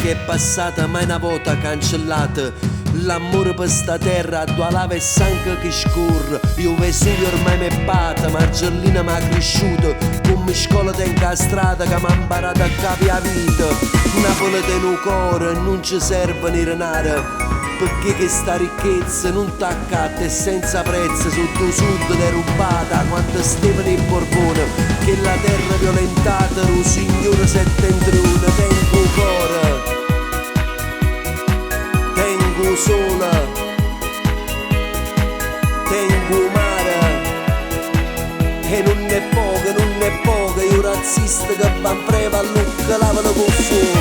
che è passata mai una volta cancellata. L'amore per sta terra, tua lava e sangue che scorre. Io Vesuvio ormai mi batte, Marcellina mi ha cresciuto, con mi scuola da incastrata che mi ha imparato a capire la vita. Napoli nel cuore, non ci serve né renare, perché che sta ricchezza non t'accatta e senza prezzo sotto sud è rubata quanto Stefano e Borbone, che la terra violentata lo signore settentrione. Tengo cuore, tengo sola, tengo mare, e non è poco, io razzista che van preva a lucca lavano con fuoco.